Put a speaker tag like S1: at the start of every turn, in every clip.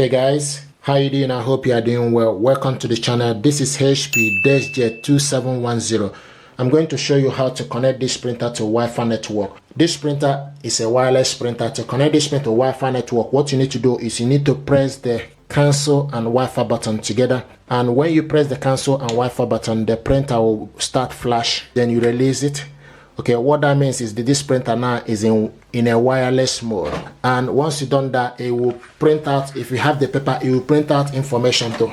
S1: Hey guys, how you doing? I hope you are doing well. Welcome to the channel. This is HP DESKJET 2710. I'm going to show you how to connect this printer to Wi-Fi network. This printer is a wireless printer. To connect this printer to Wi-Fi network, what you need to do is you need to press the cancel and Wi-Fi button together. And when you press the cancel and Wi-Fi button, the printer will start flash. Then you release it. Okay, what that means is that this printer now is in a wireless mode, and once you've done that, it will print out. If you have the paper, it will print out information too.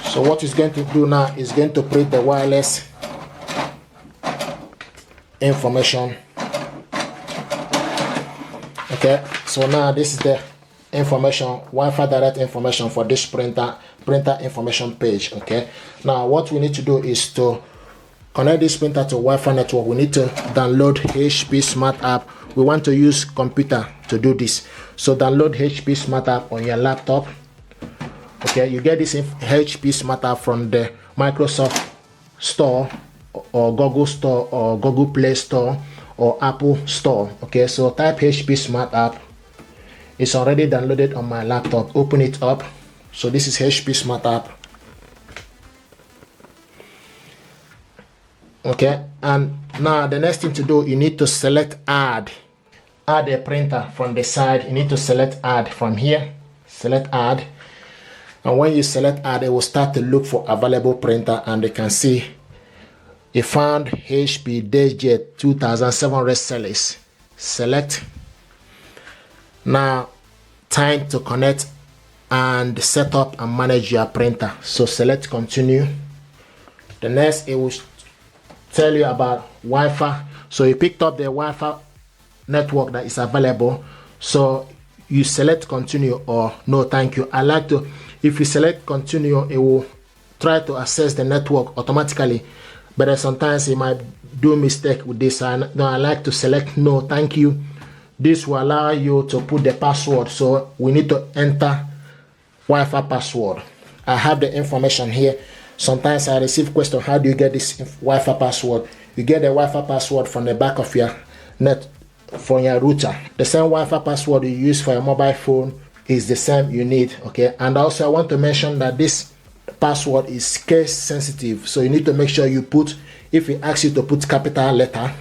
S1: So what it's going to do now is going to print the wireless information. Okay, so now this is the information, Wi-Fi direct information for this printer information page. Okay, now what we need to do is to connect this printer to Wi-Fi network. We need to download HP Smart App. We want to use computer to do this, so download HP Smart App on your laptop. Okay, you get this HP Smart App from the Microsoft Store or Google Store or Google Play Store or Apple Store. Okay, so type HP Smart App. It's already downloaded on my laptop. Open it up. So this is HP Smart App. Okay, and now the next thing to do, you need to select add a printer from the side. You need to select add from here. Select add, and when you select add, it will start to look for available printer, and you can see it found HP DESKJET 2700 series. Select. Now time to connect and set up and manage your printer. So select continue. The next, it will tell you about Wi-Fi. So you picked up the Wi-Fi network that is available, so you select continue or no thank you. I like to, if you select continue, it will try to access the network automatically, but sometimes it might do mistake with this. I like to select no thank you. This will allow you to put the password, so we need to enter Wi-Fi password. I have the information here. Sometimes I receive question, how do you get this Wi-Fi password? You get the Wi-Fi password from the back of your net, from your router. The same Wi-Fi password you use for your mobile phone is the same you need. Okay, and also I want to mention that this password is case sensitive, so you need to make sure you put, if it asks you to put capital letter,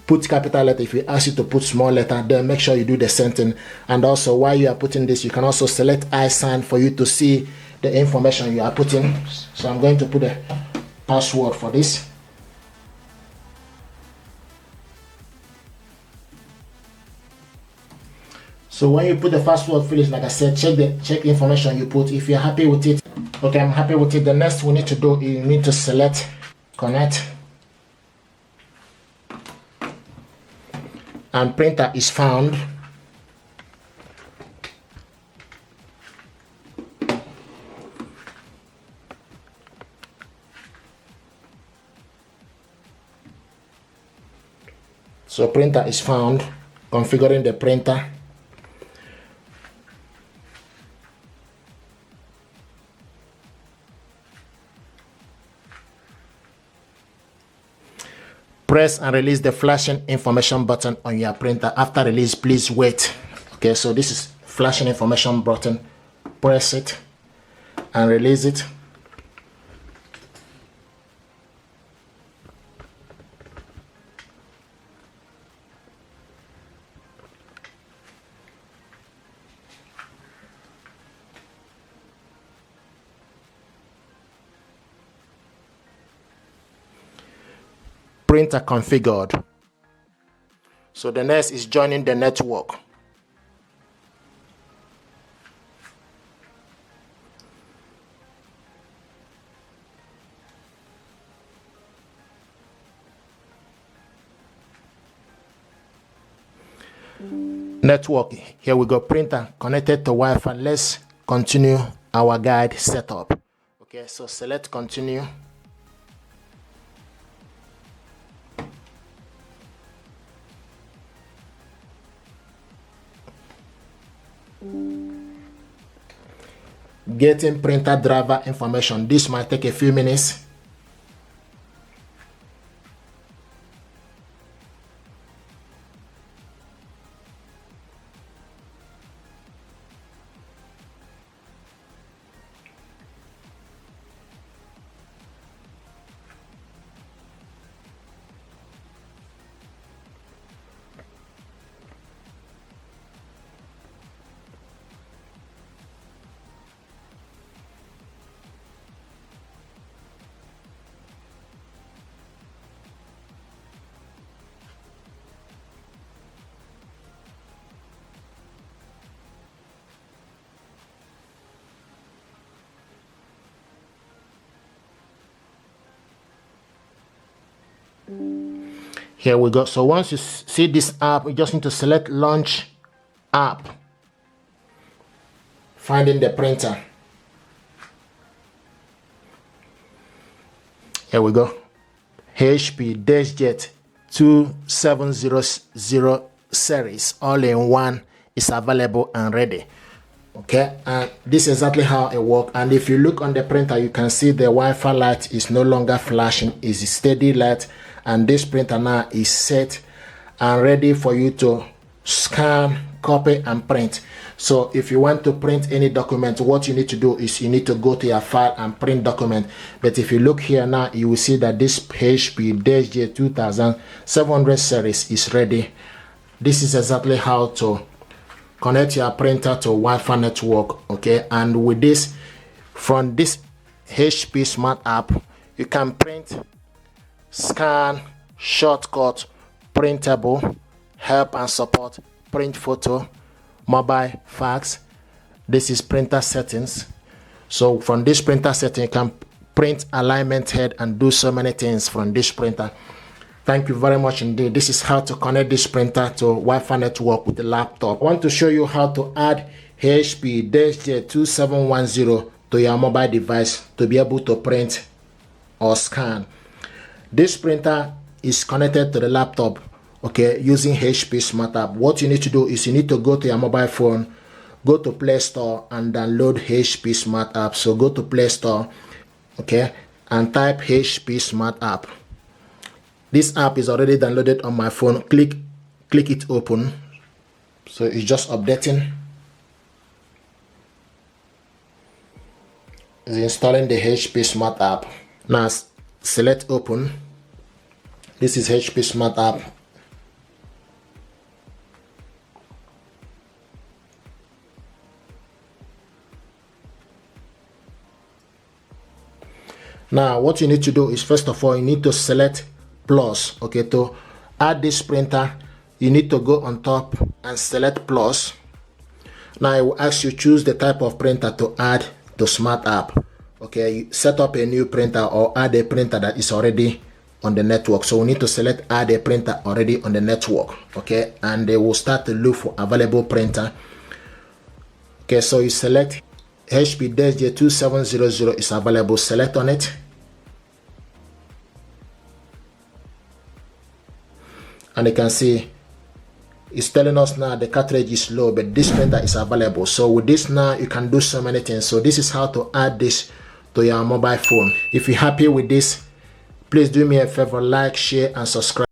S1: put capital letter. If you ask you to put small letter, then make sure you do the same thing. And also, while you are putting this, you can also select I sign for you to see the information you are putting. So I'm going to put a password for this. So when you put the password finish, like I said, check the information you put. If you're happy with it, okay, I'm happy with it. The next we need to do is you need to select connect. And printer is found. So printer is found. Configuring the printer. Press and release the flashing information button on your printer. After release, please wait. Okay, so this is flashing information button. Press it and release it. Printer configured. So the next is joining the network. Network, here we go. Printer connected to Wi-Fi. Let's continue our guide setup. Okay, so select continue. Getting printer driver information. This might take a few minutes. Here we go. So once you see this app, you just need to select launch app, finding the printer. Here we go. HP DESKJET 2700 series all-in-one is available and ready. Okay, and this is exactly how it works. And if you look on the printer, you can see the Wi-Fi light is no longer flashing, it's a steady light, and this printer now is set and ready for you to scan, copy and print. So if you want to print any document, what you need to do is you need to go to your file and print document. But if you look here now, you will see that this HP DESKJET 2700 series is ready. This is exactly how to connect your printer to Wi-Fi network. Okay, and with this, from this HP Smart app, you can print, scan, shortcut, printable, help and support, print photo, mobile, fax. This is printer settings. So from this printer setting, you can print alignment head and do so many things from this printer. Thank you very much indeed. This is how to connect this printer to Wi-Fi network with the laptop. I want to show you how to add HP DESKJET 2710 to your mobile device to be able to print or scan. This printer is connected to the laptop, okay, using HP Smart app. What you need to do is you need to go to your mobile phone, go to Play Store and download HP Smart app. So go to Play Store, okay, and type HP Smart app. This app is already downloaded on my phone. Click it open. So it's just updating. It's installing the HP Smart app. Now select open. This is HP Smart app. Now what you need to do is, first of all, you need to select plus. Okay, to add this printer, you need to go on top and select plus. Now it will ask you choose the type of printer to add to Smart app. Okay, you set up a new printer or add a printer that is already on the network. So we need to select add a printer already on the network. Okay, and they will start to look for available printer. Okay, so you select HP DESKJET 2700 is available. Select on it. And you can see it's telling us now the cartridge is low, but this printer is available. So with this now, you can do so many things. So this is how to add this to your mobile phone. If you're happy with this, please do me a favor, like, share and subscribe.